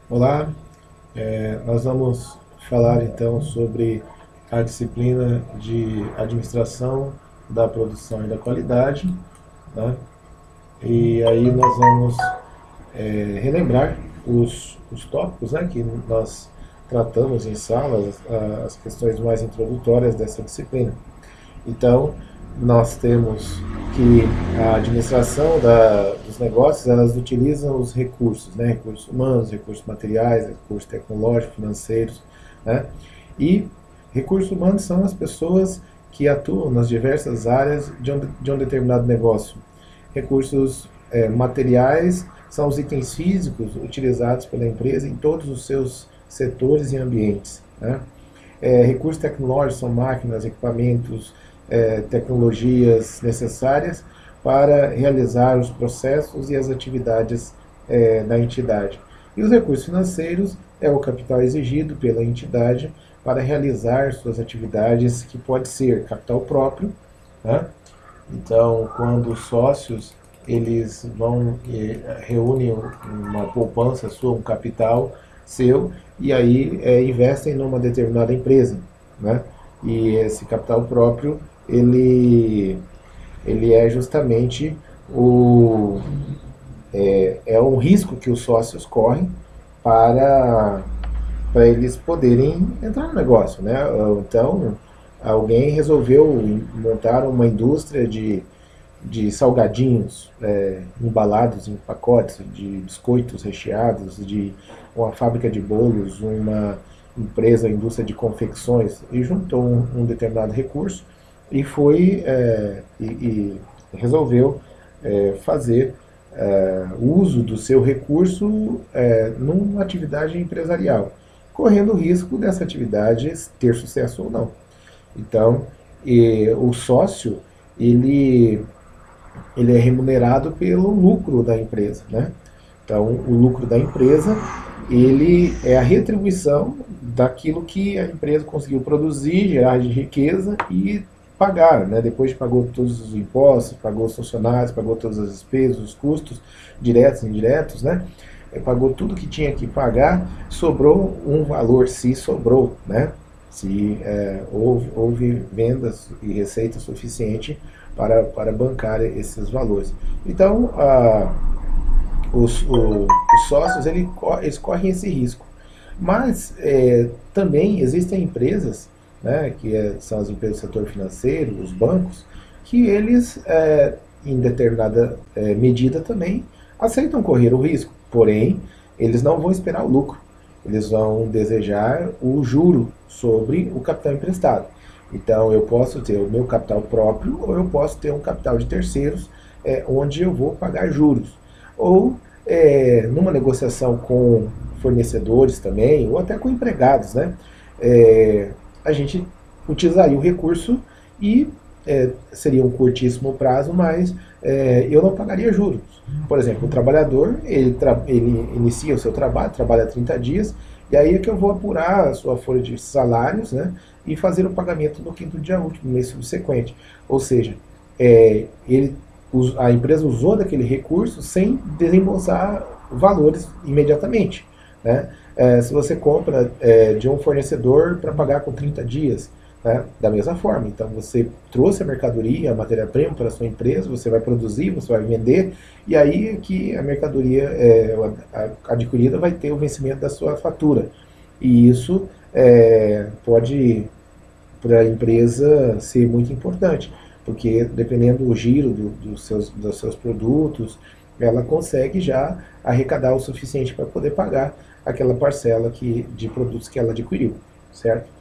Olá, nós vamos falar então sobre a disciplina de administração da produção e da qualidade, né? E aí nós vamos relembrar os tópicos, né, que nós tratamos em sala, as questões mais introdutórias dessa disciplina. Então, nós temos que a administração dos negócios, elas utilizam os recursos, né? Recursos humanos, recursos materiais, recursos tecnológicos, financeiros, né? E recursos humanos são as pessoas que atuam nas diversas áreas de um determinado negócio. Recursos materiais são os itens físicos utilizados pela empresa em todos os seus setores e ambientes, né? Recursos tecnológicos são máquinas, equipamentos, tecnologias necessárias para realizar os processos e as atividades da entidade. E os recursos financeiros é o capital exigido pela entidade para realizar suas atividades, que pode ser capital próprio, né? Então, quando os sócios eles vão e reúnem uma poupança sua, um capital seu, e aí investem numa determinada empresa, né? E esse capital próprio ele é justamente o um risco que os sócios correm para para eles poderem entrar no negócio, né? Então, alguém resolveu montar uma indústria de salgadinhos embalados em pacotes, de biscoitos recheados, de uma fábrica de bolos, uma empresa, indústria de confecções, e juntou um determinado recurso e foi e resolveu fazer uso do seu recurso numa atividade empresarial, correndo o risco dessa atividade ter sucesso ou não. Então, o sócio ele ele é remunerado pelo lucro da empresa, né? Então, o lucro da empresa, ele é a retribuição daquilo que a empresa conseguiu produzir, gerar de riqueza e pagar, né? Depois de pagou todos os impostos, pagou os funcionários, pagou todas as despesas, os custos diretos e indiretos, né? Pagou tudo que tinha que pagar, sobrou um valor, se sobrou, né? Se houve vendas e receita suficiente para bancar esses valores. Então, os sócios eles correm esse risco. Mas também existem empresas, né, são as empresas do setor financeiro, os bancos, que eles, em determinada medida também, aceitam correr o risco. Porém, eles não vão esperar o lucro. Eles vão desejar o juro sobre o capital emprestado. Então, eu posso ter o meu capital próprio ou eu posso ter um capital de terceiros, onde eu vou pagar juros. Ou numa negociação com fornecedores também, ou até com empregados, né? A gente utilizaria o recurso e seria um curtíssimo prazo, mas eu não pagaria juros. Por exemplo, o trabalhador, ele inicia o seu trabalho, trabalha 30 dias, e aí é que eu vou apurar a sua folha de salários, né, e fazer o pagamento no quinto dia útil, no mês subsequente. Ou seja, ele, a empresa usou daquele recurso sem desembolsar valores imediatamente, né? Se você compra de um fornecedor para pagar com 30 dias, né? Da mesma forma. Então você trouxe a mercadoria, a matéria-prima para a sua empresa, você vai produzir, você vai vender, e aí é que a mercadoria adquirida vai ter o vencimento da sua fatura. E isso pode, para a empresa, ser muito importante, porque dependendo do giro dos seus produtos, ela consegue já arrecadar o suficiente para poder pagar aquela parcela de produtos que ela adquiriu, certo?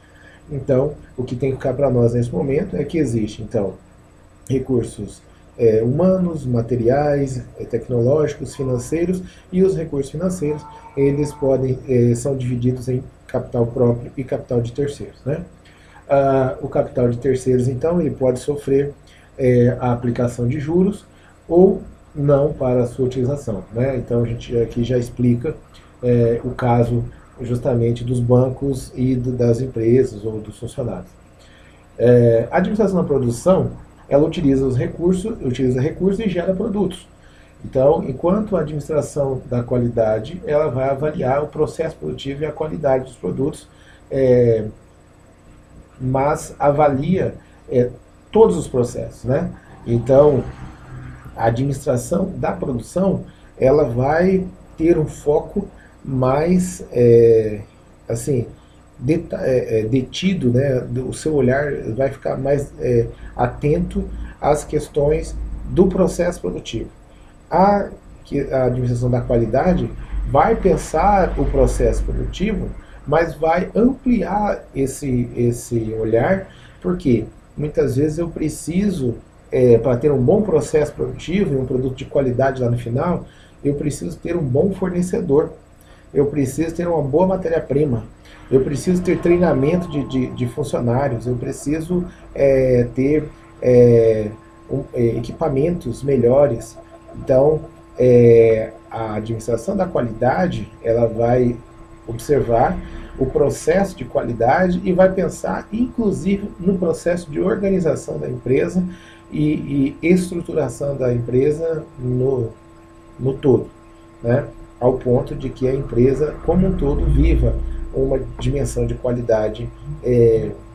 Então, o que tem que ficar para nós nesse momento é que existe, então, recursos humanos, materiais, tecnológicos, financeiros, e os recursos financeiros, eles são divididos em capital próprio e capital de terceiros, né? O capital de terceiros, então, ele pode sofrer a aplicação de juros ou não para a sua utilização, né? Então, a gente aqui já explica o caso justamente dos bancos e das empresas ou dos funcionários. A administração da produção, ela utiliza recursos e gera produtos. Então, enquanto a administração da qualidade, ela vai avaliar o processo produtivo e a qualidade dos produtos, é, mas avalia todos os processos, né? Então, a administração da produção, ela vai ter um foco mais, assim, detido, né? O seu olhar vai ficar mais atento às questões do processo produtivo. A administração da qualidade vai pensar o processo produtivo, mas vai ampliar esse olhar, porque muitas vezes eu preciso, para ter um bom processo produtivo e um produto de qualidade lá no final, eu preciso ter um bom fornecedor, eu preciso ter uma boa matéria-prima, eu preciso ter treinamento de funcionários, eu preciso ter equipamentos melhores. Então, a administração da qualidade, ela vai observar o processo de qualidade e vai pensar, inclusive, no processo de organização da empresa e estruturação da empresa no todo, né? Ao ponto de que a empresa, como um todo, viva uma dimensão de qualidade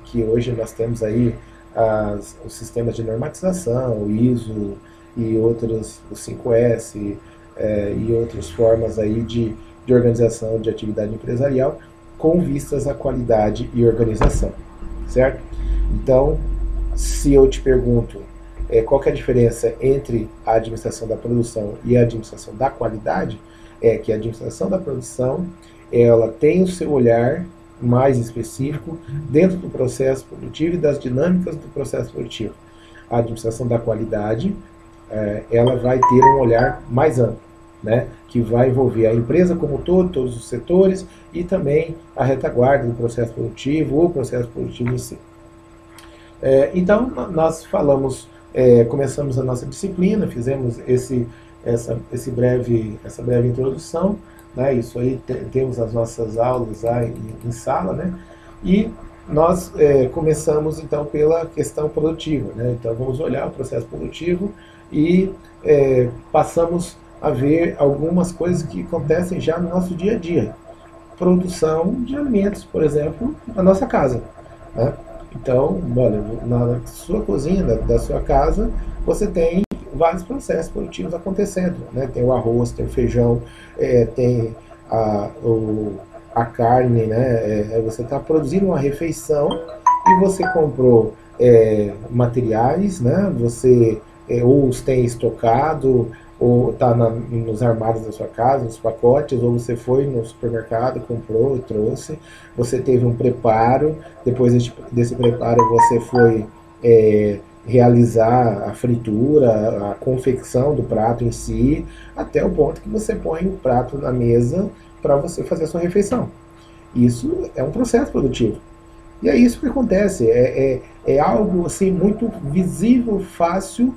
que hoje nós temos aí os sistemas de normatização, o ISO e outros, o 5S e outras formas aí de organização de atividade empresarial com vistas à qualidade e organização, certo? Então, se eu te pergunto qual que é a diferença entre a administração da produção e a administração da qualidade, é que a administração da produção, ela tem o seu olhar mais específico dentro do processo produtivo e das dinâmicas do processo produtivo. A administração da qualidade, ela vai ter um olhar mais amplo, né, que vai envolver a empresa como um todo, todos os setores, e também a retaguarda do processo produtivo ou o processo produtivo em si. Então, nós falamos, começamos a nossa disciplina, fizemos essa breve introdução, né, isso aí temos as nossas aulas lá em sala, né, e nós começamos então pela questão produtiva, né, então vamos olhar o processo produtivo e passamos a ver algumas coisas que acontecem já no nosso dia a dia. Produção de alimentos, por exemplo, na nossa casa, né? Então, olha, na sua cozinha, da sua casa, você tem vários processos produtivos acontecendo, né? Tem o arroz, tem o feijão, tem a carne, né? Você está produzindo uma refeição e você comprou materiais, né? Você ou os tem estocado, ou está nos armários da sua casa, nos pacotes, ou você foi no supermercado, comprou e trouxe, você teve um preparo, depois desse preparo você foi realizar a fritura, a confecção do prato em si, até o ponto que você põe o prato na mesa para você fazer a sua refeição. Isso é um processo produtivo. E é isso que acontece, é algo assim muito visível, fácil,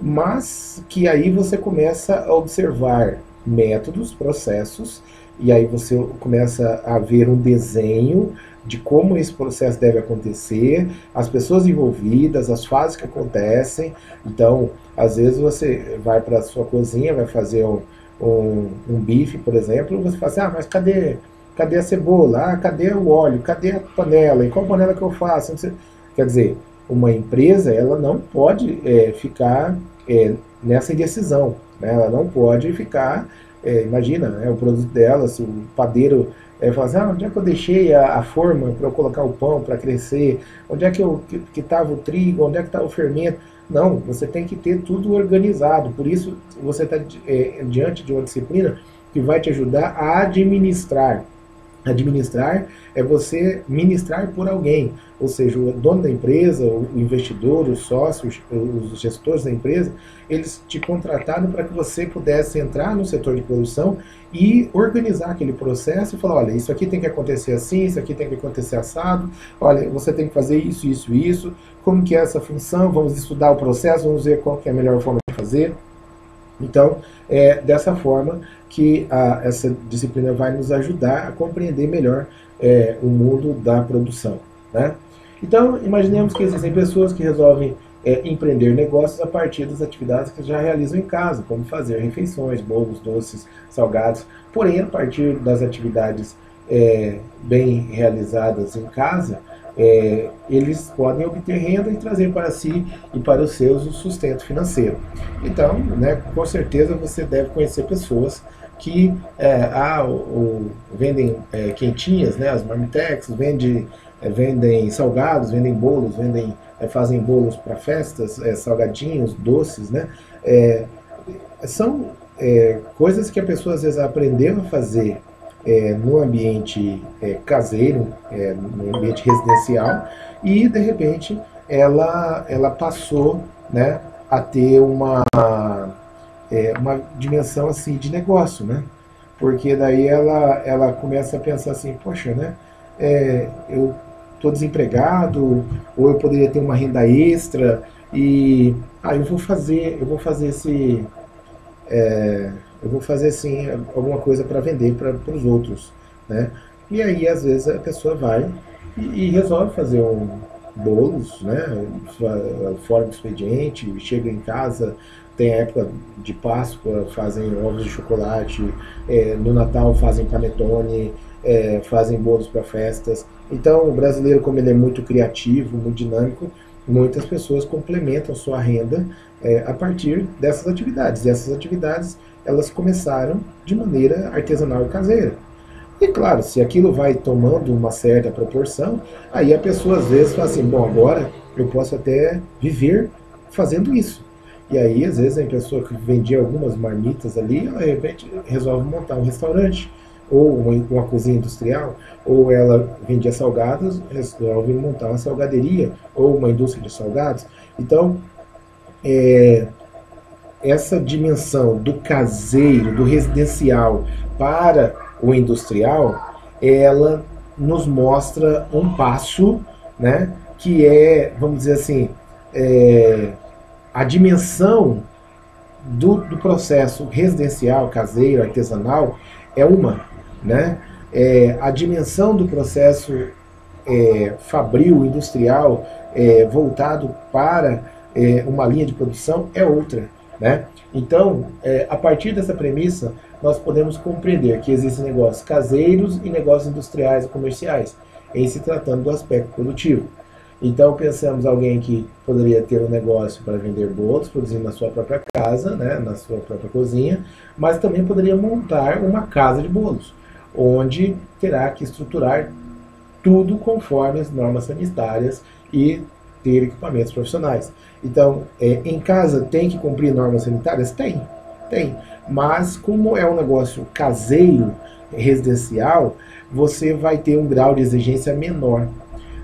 mas que aí você começa a observar métodos, processos, e aí você começa a ver um desenho de como esse processo deve acontecer, as pessoas envolvidas, as fases que acontecem. Então, às vezes você vai para a sua cozinha, vai fazer um bife, por exemplo, e você fala assim, mas cadê a cebola? Cadê o óleo? Cadê a panela? E qual panela que eu faço? Quer dizer, uma empresa, ela não pode ficar nessa indecisão, né? Ela não pode ficar, imagina, o produto dela, se o padeiro fala assim, onde é que eu deixei a forma para eu colocar o pão para crescer? Onde é que estava o trigo? Onde é que está o fermento? Não, você tem que ter tudo organizado. Por isso, você está diante de uma disciplina que vai te ajudar a administrar. Administrar é você ministrar por alguém, ou seja, o dono da empresa, o investidor, os sócios, os gestores da empresa, eles te contrataram para que você pudesse entrar no setor de produção e organizar aquele processo e falar, olha, isso aqui tem que acontecer assim, isso aqui tem que acontecer assado, olha, você tem que fazer isso, isso, isso, como que é essa função, vamos estudar o processo, vamos ver qual que é a melhor forma de fazer. Então, é dessa forma que essa disciplina vai nos ajudar a compreender melhor o mundo da produção, né? Então, imaginemos que existem pessoas que resolvem empreender negócios a partir das atividades que já realizam em casa, como fazer refeições, bolos, doces, salgados. Porém, a partir das atividades bem realizadas em casa, eles podem obter renda e trazer para si e para os seus o sustento financeiro. Então, né, com certeza você deve conhecer pessoas que vendem quentinhas, né, as marmitex, vendem salgados, vendem bolos, fazem bolos para festas, salgadinhos, doces, né? São coisas que a pessoa às vezes aprendeu a fazer no ambiente caseiro, no ambiente residencial, e de repente ela passou, né, a ter uma dimensão assim de negócio, né? Porque daí ela começa a pensar assim, poxa, né? Eu estou desempregado, ou eu poderia ter uma renda extra, e eu vou fazer assim alguma coisa para vender para os outros, né? E aí às vezes a pessoa vai e resolve fazer bolos, né? Fora do expediente, chega em casa, tem a época de Páscoa, fazem ovos de chocolate, no Natal fazem panetone, fazem bolos para festas. Então o brasileiro, como ele é muito criativo, muito dinâmico, muitas pessoas complementam sua renda a partir dessas atividades. E essas atividades, elas começaram de maneira artesanal e caseira. E claro, se aquilo vai tomando uma certa proporção, aí a pessoa às vezes fala assim, bom, agora eu posso até viver fazendo isso. E aí, às vezes, a pessoa que vendia algumas marmitas ali, ela de repente resolve montar um restaurante, ou uma cozinha industrial, ou ela vendia salgados, resolve montar uma salgaderia, ou uma indústria de salgados. Então, essa dimensão do caseiro, do residencial para o industrial, ela nos mostra um passo, né, que vamos dizer assim, a dimensão do processo residencial, caseiro, artesanal é uma, né? A dimensão do processo fabril, industrial, voltado para uma linha de produção é outra, né? Então, a partir dessa premissa, nós podemos compreender que existem negócios caseiros e negócios industriais e comerciais, em se tratando do aspecto produtivo. Então pensamos alguém que poderia ter um negócio para vender bolos, produzindo na sua própria casa, né, na sua própria cozinha, mas também poderia montar uma casa de bolos, onde terá que estruturar tudo conforme as normas sanitárias e ter equipamentos profissionais. Então, em casa tem que cumprir normas sanitárias? Tem. Mas como é um negócio caseiro, residencial, você vai ter um grau de exigência menor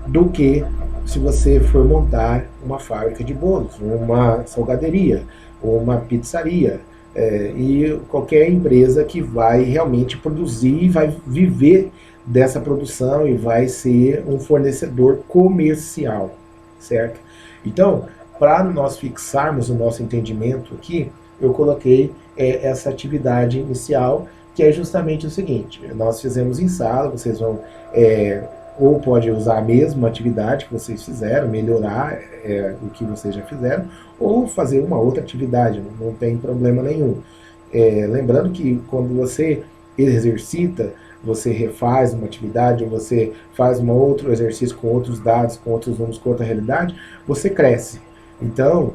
do que se você for montar uma fábrica de bolos, uma salgaderia, uma pizzaria, e qualquer empresa que vai realmente produzir e vai viver dessa produção e vai ser um fornecedor comercial, certo? Então, para nós fixarmos o nosso entendimento aqui, eu coloquei essa atividade inicial, que é justamente o seguinte: nós fizemos em sala, vocês vão ou pode usar a mesma atividade que vocês fizeram, melhorar o que vocês já fizeram, ou fazer uma outra atividade, não tem problema nenhum. Lembrando que quando você exercita, você refaz uma atividade, ou você faz um outro exercício com outros dados, com outros números, com outra realidade, você cresce. Então,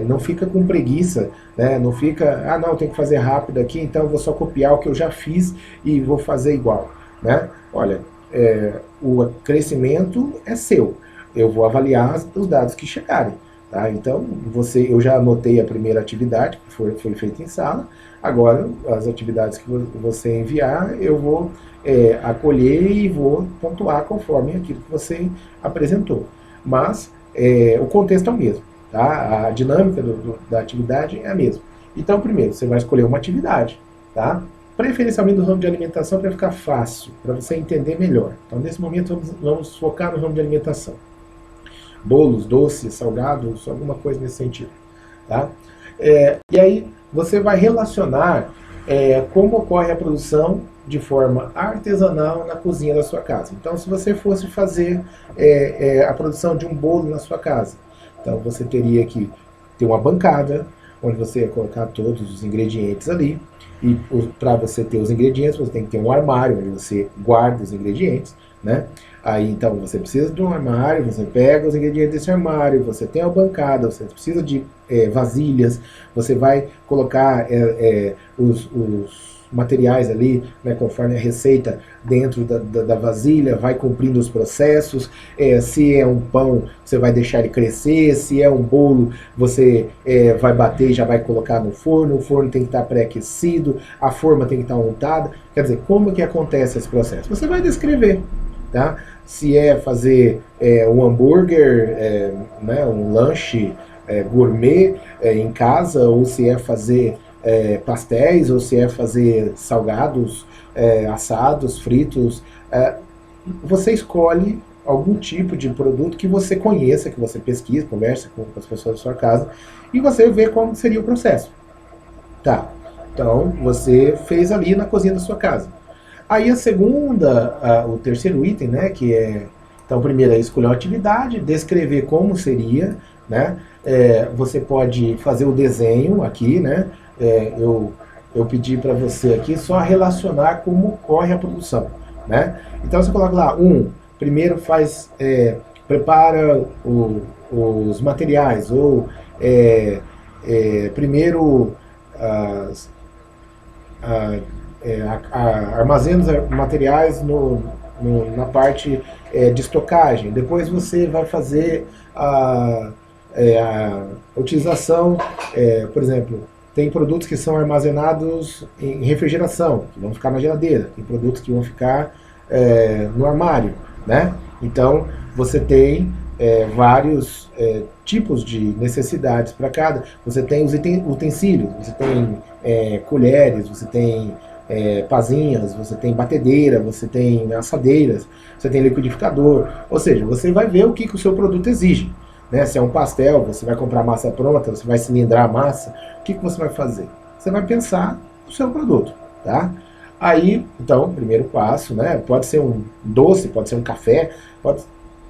não fica com preguiça, né? Não fica, não, tem que fazer rápido aqui, então eu vou só copiar o que eu já fiz e vou fazer igual, né? Olha, o crescimento é seu. Eu vou avaliar os dados que chegarem. Tá? Então, eu já anotei a primeira atividade, que foi feita em sala. Agora, as atividades que você enviar, eu vou acolher e vou pontuar conforme aquilo que você apresentou. Mas o contexto é o mesmo. Tá? A dinâmica da atividade é a mesma. Então, primeiro, você vai escolher uma atividade. Tá? Preferencialmente no ramo de alimentação, para ficar fácil, para você entender melhor. Então, nesse momento, vamos focar no ramo de alimentação. Bolos, doces, salgados, alguma coisa nesse sentido. Tá? E aí, você vai relacionar como ocorre a produção de forma artesanal na cozinha da sua casa. Então, se você fosse fazer a produção de um bolo na sua casa, Então você teria que ter uma bancada, onde você ia colocar todos os ingredientes ali. E para você ter os ingredientes, você tem que ter um armário onde você guarda os ingredientes, né? Aí então você precisa de um armário, você pega os ingredientes desse armário, você tem a bancada, você precisa de vasilhas, você vai colocar os materiais ali, né, conforme a receita, dentro da vasilha, vai cumprindo os processos. Se é um pão, você vai deixar ele crescer. Se é um bolo, você vai bater e já vai colocar no forno. O forno tem que estar pré-aquecido, a forma tem que estar untada. Quer dizer, como que acontece esse processo? Você vai descrever, tá? Se é fazer um hambúrguer, né, um lanche gourmet em casa, ou se é fazer pastéis, ou se é fazer salgados, assados, fritos, você escolhe algum tipo de produto que você conheça, que você pesquisa, conversa com as pessoas da sua casa, e você vê como seria o processo. Tá, então você fez ali na cozinha da sua casa. Aí a segunda, o terceiro item, né, que é, então primeiro é escolher uma atividade, descrever como seria, né, você pode fazer o desenho aqui, né, eu pedi para você aqui só relacionar como ocorre a produção, né? Então você coloca lá, primeiro prepara os materiais, ou primeiro armazena os materiais na parte de estocagem, depois você vai fazer a utilização, por exemplo, tem produtos que são armazenados em refrigeração, que vão ficar na geladeira. Tem produtos que vão ficar no armário, né? Então, você tem vários tipos de necessidades para cada. Você tem os utensílios, você tem colheres, você tem pazinhas, você tem batedeira, você tem assadeiras, você tem liquidificador. Ou seja, você vai ver o que o seu produto exige. Né? Se é um pastel, você vai comprar massa pronta, você vai cilindrar a massa, o que você vai fazer? Você vai pensar no seu produto, tá? Aí, então, primeiro passo, né? Pode ser um doce, pode ser um café,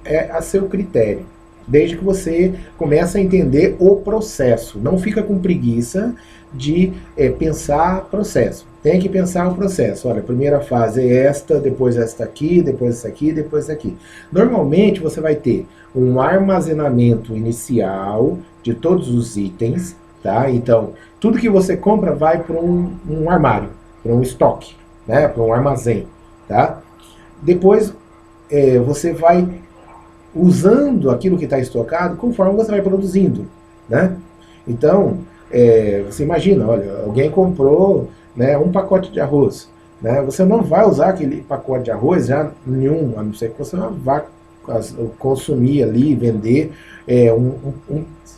é a seu critério. Desde que você comece a entender o processo. Não fica com preguiça de pensar processo. Tem que pensar o processo. Olha, a primeira fase é esta, depois esta aqui, depois essa aqui, depois essa aqui. Normalmente você vai ter um armazenamento inicial de todos os itens, tá? Então, tudo que você compra vai para um armário, para um estoque, né? Para um armazém, tá? Depois você vai usando aquilo que está estocado conforme você vai produzindo, né? Então, você imagina, olha, alguém comprou, né, um pacote de arroz, né? Você não vai usar aquele pacote de arroz já nenhum, a não ser que você vá consumir ali, vender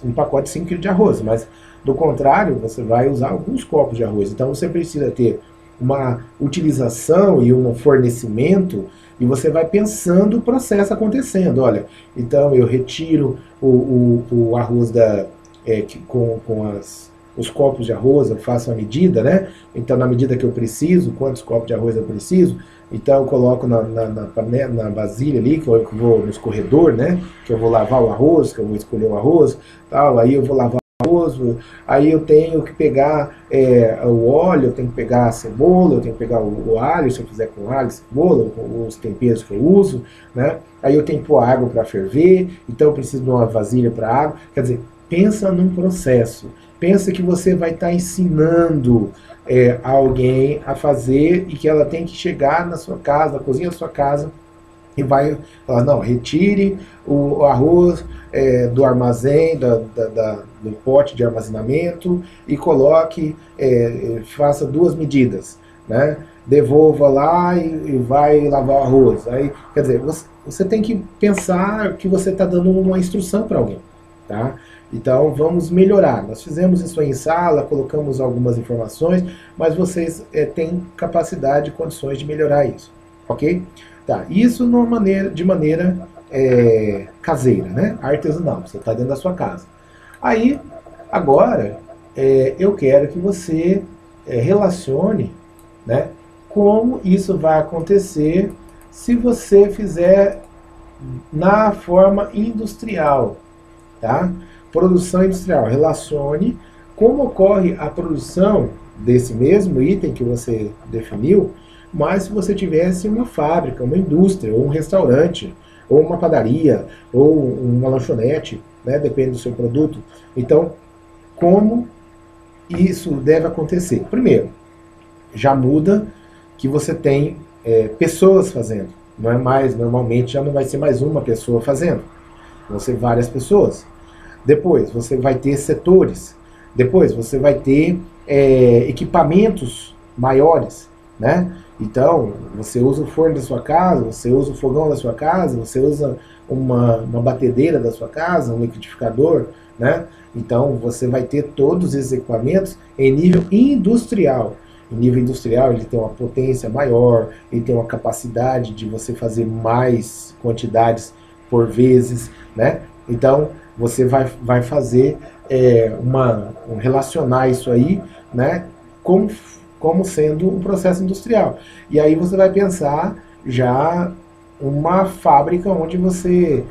um pacote de 5 kg de arroz, mas do contrário, você vai usar alguns copos de arroz. Então você precisa ter uma utilização e um fornecimento, e você vai pensando o processo acontecendo. Olha, então eu retiro o arroz com os copos de arroz, eu faço a medida, né? Então, na medida que eu preciso, quantos copos de arroz eu preciso, então eu coloco na vasilha ali, que eu vou no escorredor, né? Que eu vou lavar o arroz, que eu vou escolher o arroz, tal, aí eu vou lavar o arroz, aí eu tenho que pegar o óleo, eu tenho que pegar a cebola, eu tenho que pegar o alho, se eu fizer com alho, cebola, os temperos que eu uso, né? Aí eu tenho que pôr água para ferver, então eu preciso de uma vasilha para água. Quer dizer, pensa num processo. Pensa que você vai estar ensinando alguém a fazer, e que ela tem que chegar na sua casa, na cozinha da sua casa, e vai falar, não, retire o arroz do armazém, do pote de armazenamento, e coloque, faça 2 medidas, né? Devolva lá e vai lavar o arroz. Aí, quer dizer, você tem que pensar que você está dando uma instrução para alguém, tá? Então vamos melhorar. Nós fizemos isso aí em sala, colocamos algumas informações, mas vocês têm capacidade e condições de melhorar isso, ok? Tá, isso de maneira caseira, né? Artesanal, você está dentro da sua casa. Aí, agora, eu quero que você relacione, né, como isso vai acontecer se você fizer na forma industrial. tá? Produção industrial, relacione como ocorre a produção desse mesmo item que você definiu, mas se você tivesse uma fábrica, uma indústria, ou um restaurante, ou uma padaria, ou uma lanchonete, né? Depende do seu produto. Então, como isso deve acontecer? Primeiro, já muda que você tem pessoas fazendo. Não é mais, normalmente já não vai ser mais uma pessoa fazendo. Vão ser várias pessoas. Depois, você vai ter setores. Depois, você vai ter equipamentos maiores, né? Então, você usa o forno da sua casa, você usa o fogão da sua casa, você usa uma batedeira da sua casa, um liquidificador, né? Então, você vai ter todos esses equipamentos em nível industrial. Em nível industrial, ele tem uma potência maior, ele tem uma capacidade de você fazer mais quantidades por vezes, né? Então, você vai fazer relacionar isso aí, né, como sendo um processo industrial. E aí você vai pensar já uma fábrica onde você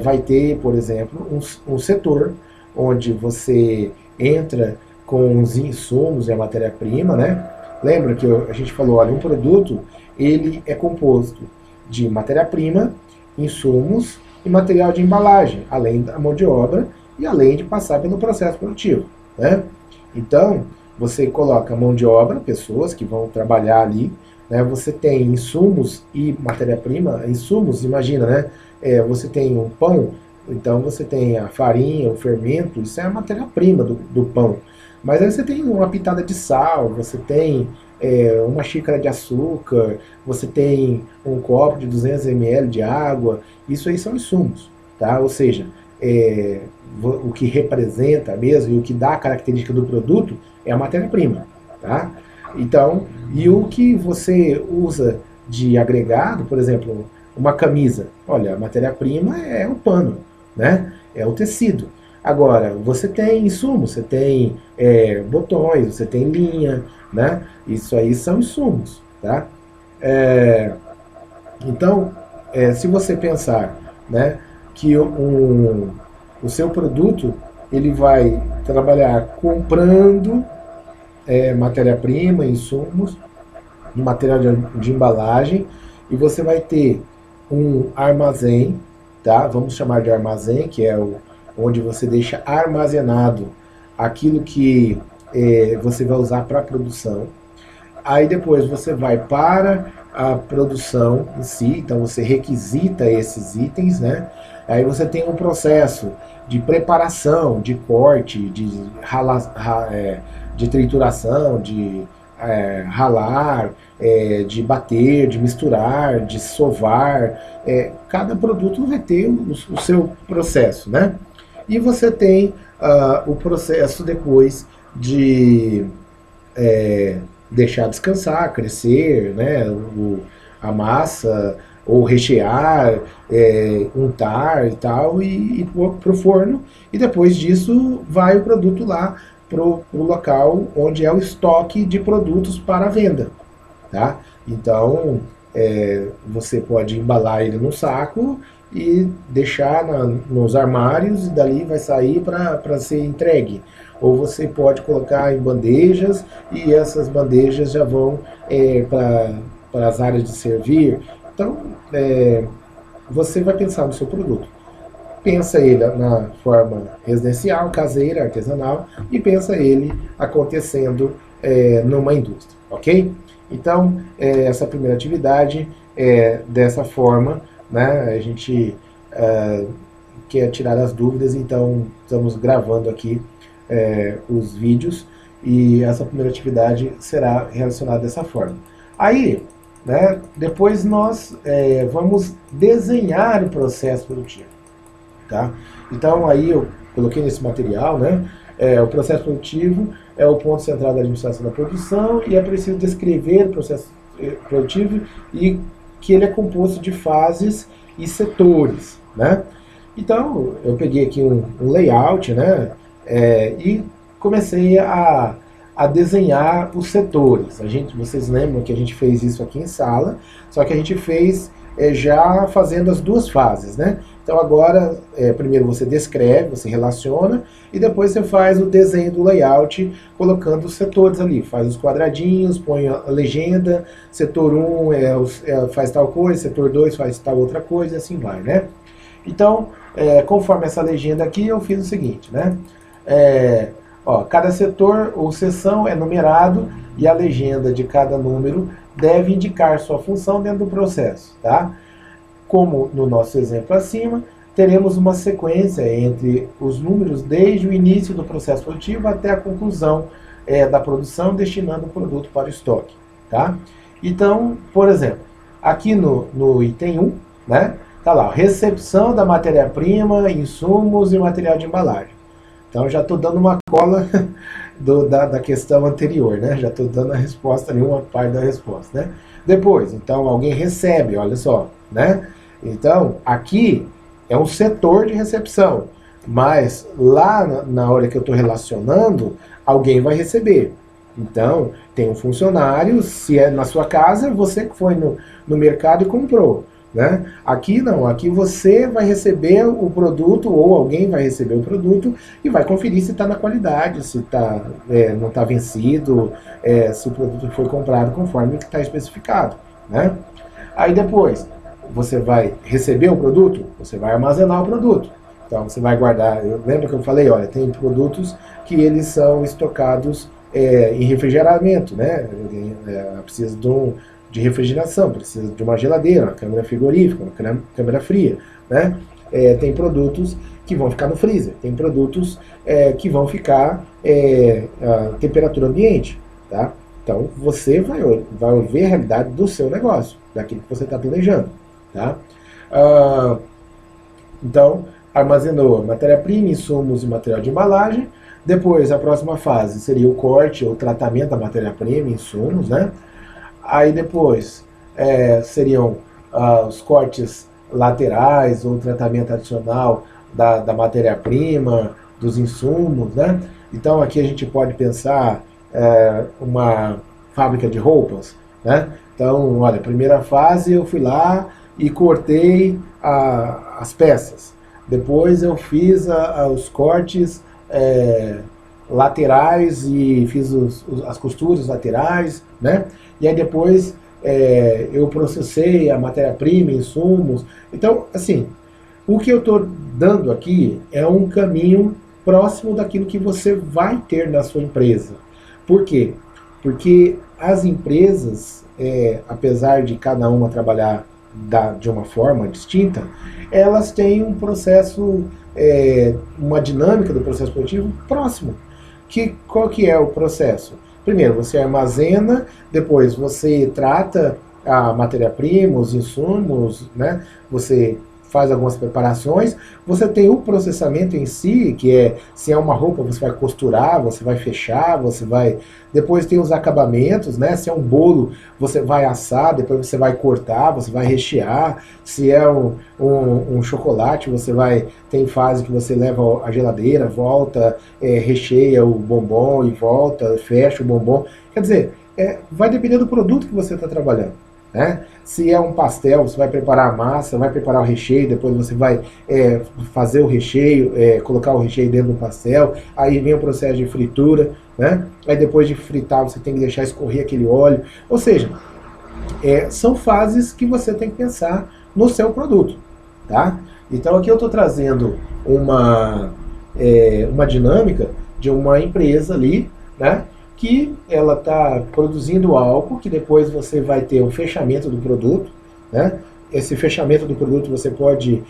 vai ter, por exemplo, um setor onde você entra com os insumos e a matéria-prima, né? Lembra que a gente falou, olha, um produto ele é composto de matéria-prima, insumos e material de embalagem, além da mão de obra e além de passar pelo processo produtivo, né? Então, você coloca mão de obra, pessoas que vão trabalhar ali, né? Você tem insumos e matéria-prima. Insumos, imagina, né? Você tem um pão, então você tem a farinha, o fermento, isso é a matéria-prima do pão. Mas aí você tem uma pitada de sal, você tem uma xícara de açúcar, você tem um copo de 200 ml de água, isso aí são insumos, tá? Ou seja, o que representa mesmo e o que dá a característica do produto é a matéria-prima, tá? Então, e o que você usa de agregado, por exemplo, uma camisa, olha, a matéria-prima é o pano, né? É o tecido. Agora, você tem insumos, você tem botões, você tem linha, né? Isso aí são insumos, tá? Então, se você pensar, né, que o seu produto ele vai trabalhar comprando matéria-prima, insumos, material de embalagem, e você vai ter um armazém, tá? Vamos chamar de armazém, que é onde você deixa armazenado aquilo que você vai usar para a produção. Aí depois você vai para a produção em si, então você requisita esses itens, né? Aí você tem um processo de preparação, de corte, de trituração, de ralar, de bater, de misturar, de sovar. Cada produto vai ter o seu processo, né? E você tem o processo depois de deixar descansar, crescer, né, a massa, ou rechear, untar e tal, e pôr para o forno, e depois disso vai o produto lá para o local onde é o estoque de produtos para venda, tá? Então, você pode embalar ele num saco e deixar nos armários, e dali vai sair para ser entregue. Ou você pode colocar em bandejas, e essas bandejas já vão para as áreas de servir. Então, você vai pensar no seu produto. Pensa ele na forma residencial, caseira, artesanal, e pensa ele acontecendo numa indústria, ok? Então, essa primeira atividade é dessa forma, né? A gente quer tirar as dúvidas, então estamos gravando aqui os vídeos, e essa primeira atividade será relacionada dessa forma. Aí, né, depois nós vamos desenhar o processo produtivo, tá? Então aí eu coloquei nesse material, né, o processo produtivo é o ponto central da administração da produção, e é preciso descrever o processo produtivo, e que ele é composto de fases e setores, né? Então eu peguei aqui um layout, né, e comecei a a desenhar os setores. Vocês lembram que a gente fez isso aqui em sala, só que a gente fez já fazendo as duas fases, né? Então agora, primeiro você descreve, você relaciona, e depois você faz o desenho do layout, colocando os setores ali, faz os quadradinhos, põe a legenda, setor 1 faz tal coisa, setor 2 faz tal outra coisa, e assim vai, né? Então, conforme essa legenda aqui, eu fiz o seguinte, né? Cada setor ou seção é numerado e a legenda de cada número deve indicar sua função dentro do processo, tá? Como no nosso exemplo acima, teremos uma sequência entre os números desde o início do processo produtivo até a conclusão da produção, destinando o produto para o estoque, tá? Então, por exemplo, aqui no item 1, né? Tá lá, recepção da matéria-prima, insumos e material de embalagem. Então, já estou dando uma cola da questão anterior, né? Já estou dando a resposta ali, uma parte da resposta, né? Depois, então, alguém recebe, olha só, né? Então, aqui é um setor de recepção, mas lá na hora que eu estou relacionando, alguém vai receber. Então, tem um funcionário, se é na sua casa, você que foi no mercado e comprou. Né? Aqui não, aqui você vai receber o produto ou alguém vai receber o produto e vai conferir se está na qualidade, se não está vencido, se o produto foi comprado conforme está especificado. Né? Aí depois, você vai receber o produto, você vai armazenar o produto. Então você vai guardar, lembra que eu falei, olha, tem produtos que eles são estocados em refrigeramento, né? Precisa de refrigeração, precisa de uma geladeira, uma câmara frigorífica, uma câmara fria, né? Tem produtos que vão ficar no freezer, tem produtos que vão ficar a temperatura ambiente, tá? Então você vai ver a realidade do seu negócio, daquilo que você está planejando, tá? Então, armazenou matéria-prima, insumos e material de embalagem. Depois, a próxima fase seria o corte ou tratamento da matéria-prima, insumos, né? Aí depois seriam os cortes laterais ou tratamento adicional da matéria-prima, dos insumos, né? Então aqui a gente pode pensar uma fábrica de roupas, né? Então, olha, primeira fase eu fui lá e cortei as peças. Depois eu fiz os cortes laterais e fiz as costuras laterais, né? E aí depois eu processei a matéria-prima, insumos. Então, assim, o que eu estou dando aqui é um caminho próximo daquilo que você vai ter na sua empresa. Por quê? Porque as empresas, apesar de cada uma trabalhar de uma forma distinta, elas têm um processo, uma dinâmica do processo produtivo próximo. Qual que é o processo? Primeiro, você armazena, depois você trata a matéria-prima, os insumos, né? Você faz algumas preparações, você tem o processamento em si, que se é uma roupa, você vai costurar, você vai fechar, depois tem os acabamentos, né? Se é um bolo, você vai assar, depois você vai cortar, você vai rechear, se é um chocolate, tem fase que você leva à geladeira, volta, recheia o bombom e volta, fecha o bombom, quer dizer, vai depender do produto que você está trabalhando. Né? Se é um pastel, você vai preparar a massa, vai preparar o recheio, depois você vai fazer o recheio, colocar o recheio dentro do pastel, aí vem o processo de fritura, né? Aí depois de fritar você tem que deixar escorrer aquele óleo, ou seja, são fases que você tem que pensar no seu produto, tá? Então aqui eu estou trazendo uma dinâmica de uma empresa ali, né? Que ela está produzindo algo que depois você vai ter o fechamento do produto, né? Esse fechamento do produto você pode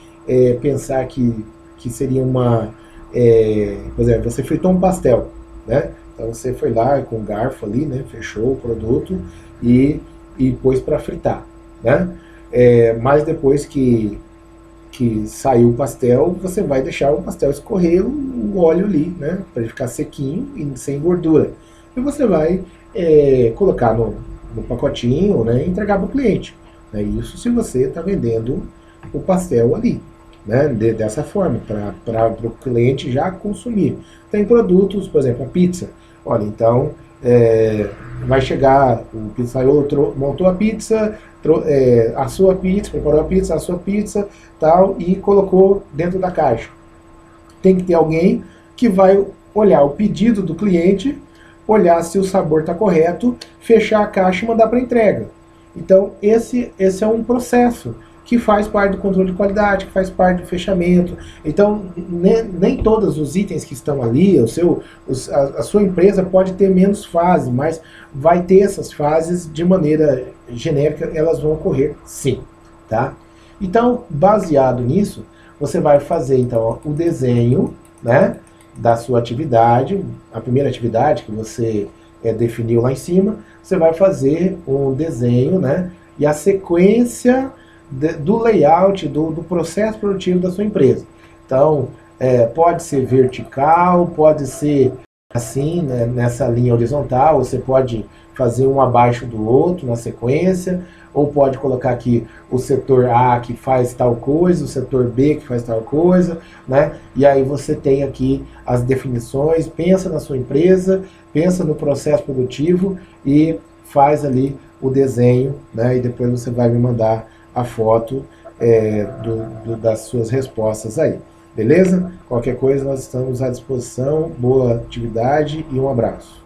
pensar que seria por exemplo, você fritou um pastel, né? Então você foi lá com um garfo ali, né? Fechou o produto e pôs para fritar, né? Mas depois que saiu o pastel, você vai deixar o pastel escorrer o óleo ali, né? Para ele ficar sequinho e sem gordura. E você vai colocar no pacotinho, né, e entregar para o cliente. Né? Isso se você está vendendo o pastel ali, né, dessa forma, para o cliente já consumir. Tem produtos, por exemplo, a pizza. Olha, então vai chegar, o pizzaiolo montou a pizza, assou a pizza, preparou a pizza, assou a pizza, tal, e colocou dentro da caixa. Tem que ter alguém que vai olhar o pedido do cliente, olhar se o sabor está correto, fechar a caixa e mandar para entrega. Então, esse é um processo que faz parte do controle de qualidade, que faz parte do fechamento. Então, nem todos os itens que estão ali, a sua empresa pode ter menos fases, mas vai ter essas fases de maneira genérica, elas vão ocorrer sim, tá? Então, baseado nisso, você vai fazer então o desenho, né, da sua atividade, a primeira atividade que você definiu lá em cima, você vai fazer um desenho, né, e a sequência do layout, do processo produtivo da sua empresa. Então, pode ser vertical, pode ser assim, né, nessa linha horizontal, você pode fazer um abaixo do outro na sequência, ou pode colocar aqui o setor A que faz tal coisa, o setor B que faz tal coisa, né? E aí você tem aqui as definições, pensa na sua empresa, pensa no processo produtivo e faz ali o desenho, né? E depois você vai me mandar a foto das suas respostas aí. Beleza? Qualquer coisa nós estamos à disposição. Boa atividade e um abraço.